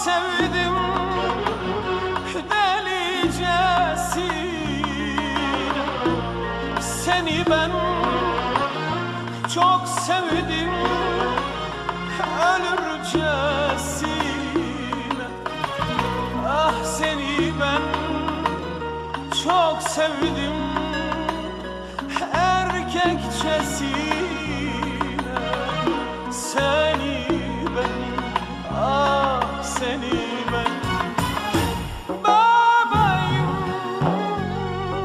sevdim delicesine, seni ben çok sevdim ölürcesine. Ah seni ben çok sevdim erkekçesine. Seni ben, ah seni ben. Bebeğim,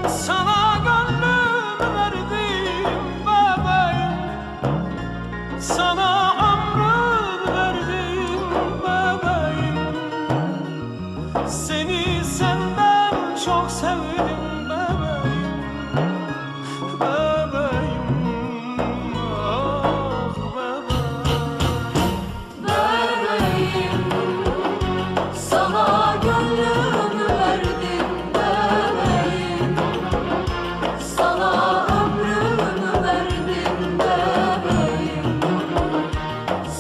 sana gönlümü verdim. Bebeğim, sana ömrümü verdim. Bebeğim, seni senden çok sevdim. Bebeğim, bebeğim, ah bebeğim. Bebeğim, sana gönlümü verdim. Bebeğim, sana ömrümü verdim. Bebeğim,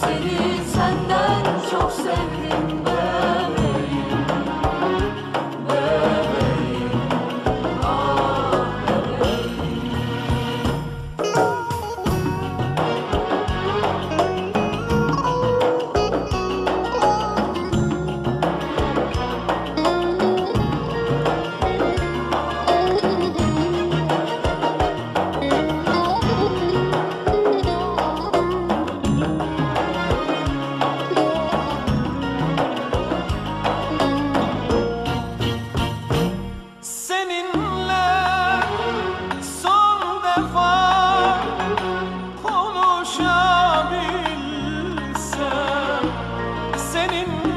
seni senden çok sevdim. Bebeğim, bebeğim, ah bebeğim. Seninle son defa konuşabilsem, seninle